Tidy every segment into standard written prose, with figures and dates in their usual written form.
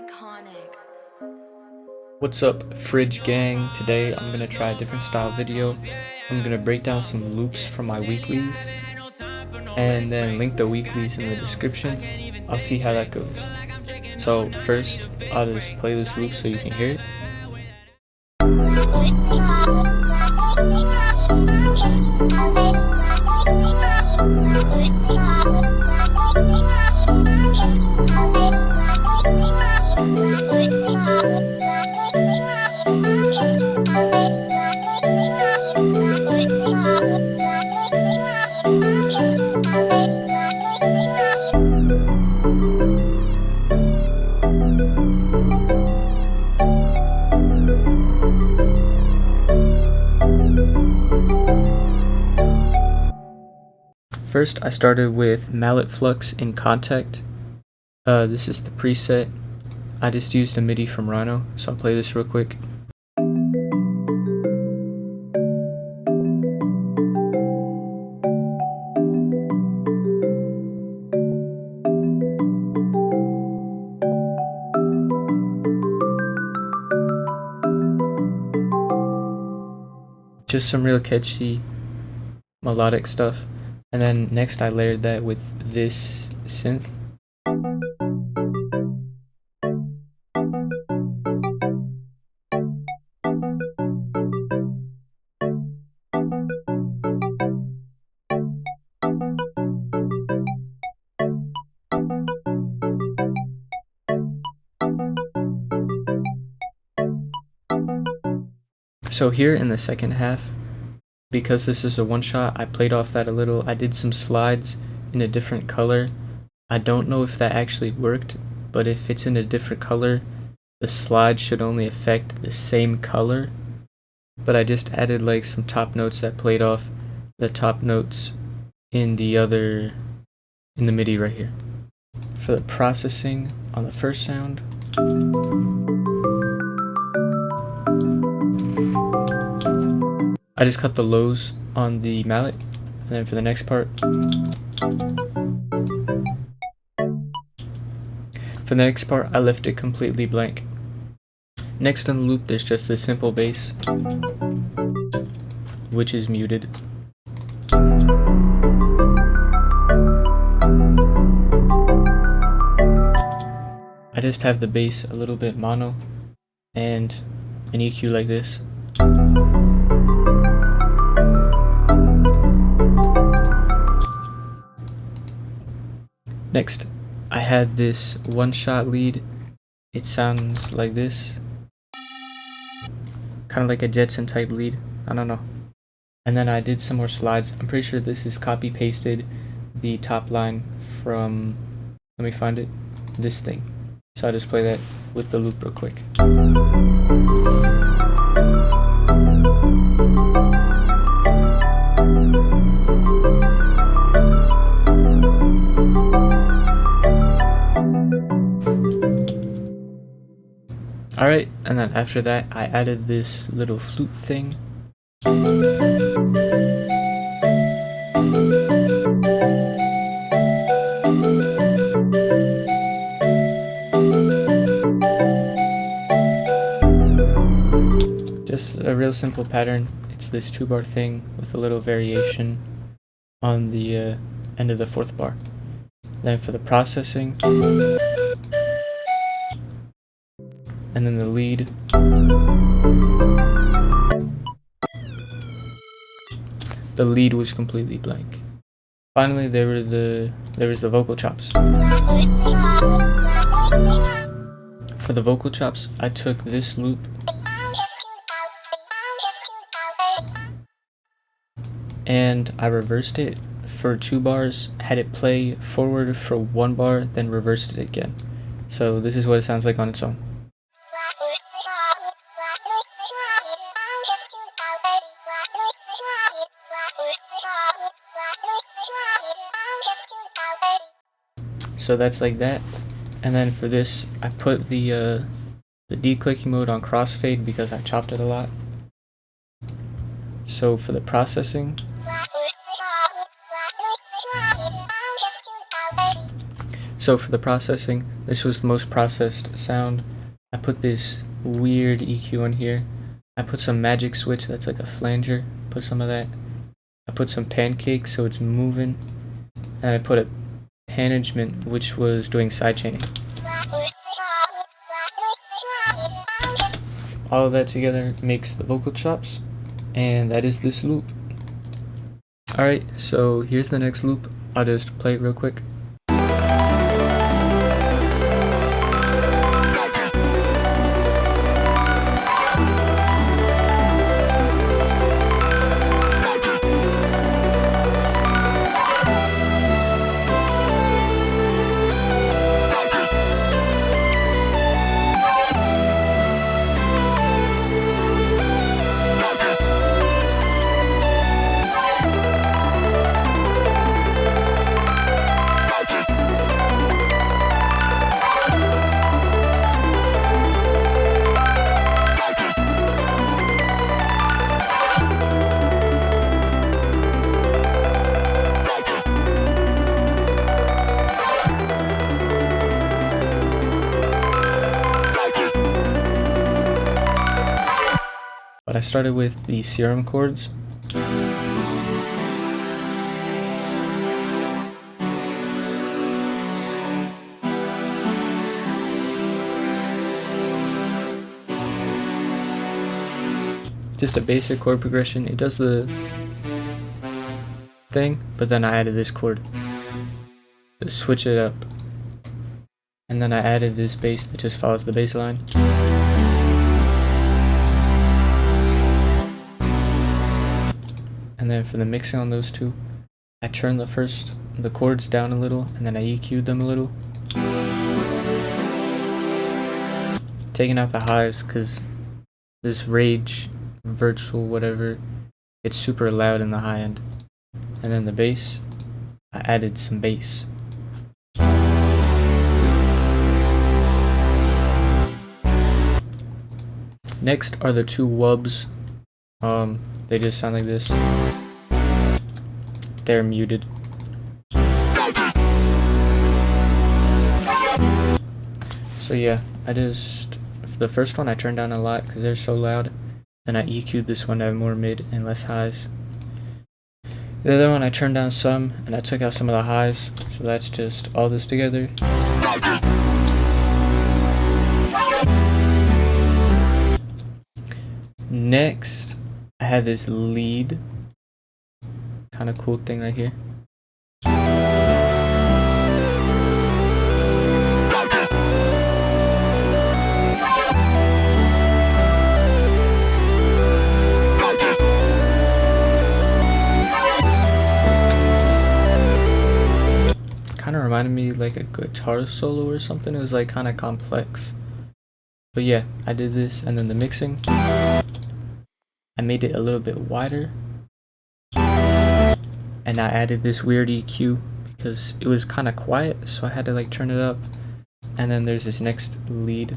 Iconic. What's up, Fridge Gang? Today I'm gonna try a different style video. I'm gonna break down some loops from my weeklies and then link the weeklies in the description. I'll see how that goes. So first, I'll just play this loop so you can hear it. First, I started with Mallet Flux in Contact. This is the preset. I just used a MIDI from Rhino, so I'll play this real quick. Just some real catchy melodic stuff. And then next I layered that with this synth. So here in the second half, because this is a one shot, I played off that a little. I did some slides in a different color. I don't know if that actually worked, but if it's in a different color, the slide should only affect the same color. But I just added like some top notes that played off the top notes in the MIDI right here. For the processing on the first sound, I just cut the lows on the mallet, and then for the next part, I left it completely blank. Next on the loop, there's just this simple bass, which is muted. I just have the bass a little bit mono and an EQ like this. Next, I had this one-shot lead. It sounds like this. Kind of like a Jetson type lead. I don't know. And then I did some more slides. I'm pretty sure this is copy-pasted the top line from, let me find it, this thing. So I'll just play that with the loop real quick. Alright, and then after that I added this little flute thing. Just a real simple pattern. It's this 2-bar thing with a little variation on the end of the 4th bar. Then for the processing, and then the lead, was completely blank. Finally, there was the vocal chops. For the vocal chops, I took this loop and I reversed it for 2 bars, had it play forward for 1 bar, then reversed it again. So this is what it sounds like on its own. So that's like that. And then for this, I put the declicking mode on crossfade because I chopped it a lot. So for the processing, So for the processing, this was the most processed sound. I put this weird EQ in here. I put some magic switch that's like a flanger, put some of that. I put some pancake so it's moving. And I put a management which was doing sidechaining. All of that together makes the vocal chops, and that is this loop. Alright, so here's the next loop. I'll just play it real quick. But I started with the serum chords. Just a basic chord progression. It does the thing, but then I added this chord to switch it up. And then I added this bass that just follows the bass line. And then for the mixing on those two, I turned the chords down a little, and then I EQ'd them a little. Taking out the highs, because this Rage, virtual, whatever, it's super loud in the high end. And then the bass, I added some bass. Next are the two Wubs. They just sound like this. They're muted. So yeah, for the first one I turned down a lot because they're so loud. Then I EQ'd this one to have more mid and less highs. The other one I turned down some, and I took out some of the highs. So that's just all this together. Next, I had this lead, kind of cool thing right here. Kind of reminded me like a guitar solo or something. It was like kind of complex. But yeah, I did this, and then the mixing. I made it a little bit wider, and I added this weird EQ because it was kind of quiet, so I had to like turn it up. And then there's this next lead.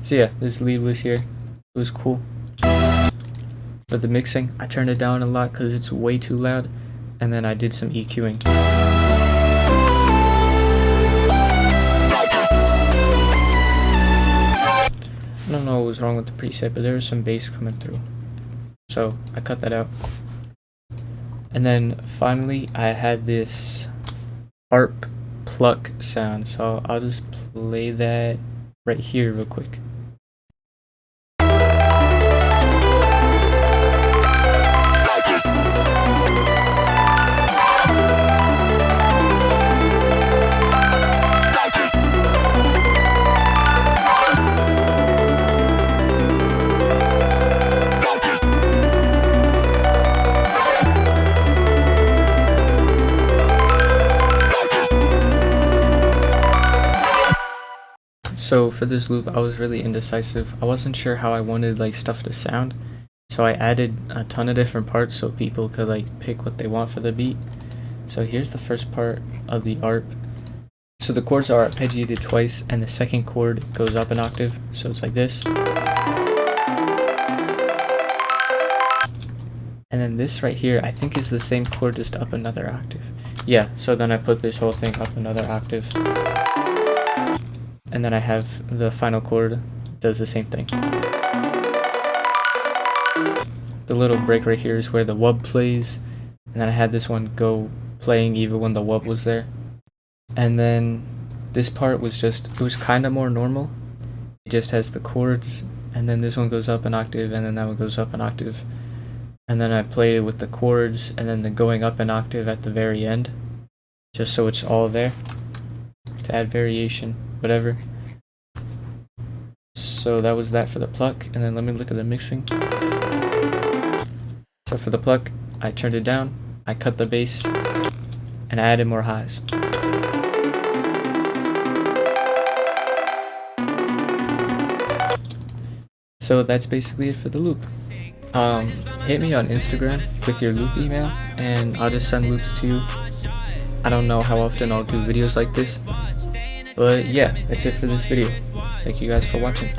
So yeah, this lead was here. It was cool. But the mixing, I turned it down a lot because it's way too loud, and then I did some EQing. I don't know what was wrong with the preset, but there was some bass coming through, so I cut that out. And then finally I had this harp pluck sound, so I'll just play that right here real quick. So for this loop, I was really indecisive. I wasn't sure how I wanted like stuff to sound, so I added a ton of different parts so people could like pick what they want for the beat. So here's the first part of the ARP. So the chords are arpeggiated twice, and the second chord goes up an octave, so it's like this. this right here, I think is the same chord, just up another octave. Yeah, so then I put this whole thing up another octave. And then I have the final chord does the same thing. The little break right here is where the wub plays. And then I had this one go playing even when the wub was there. And then this part was just, it was kind of more normal. It just has the chords, and then this one goes up an octave, and then that one goes up an octave. And then I played it with the chords, and then the going up an octave at the very end, just so it's all there, to add variation, whatever. So that was that for the pluck, and then let me look at the mixing. So for the pluck, I turned it down, I cut the bass, and I added more highs. So that's basically it for the loop. Hit me on Instagram with your loop email, and I'll just send loops to you. I don't know how often I'll do videos like this, but yeah, that's it for this video. Thank you guys for watching.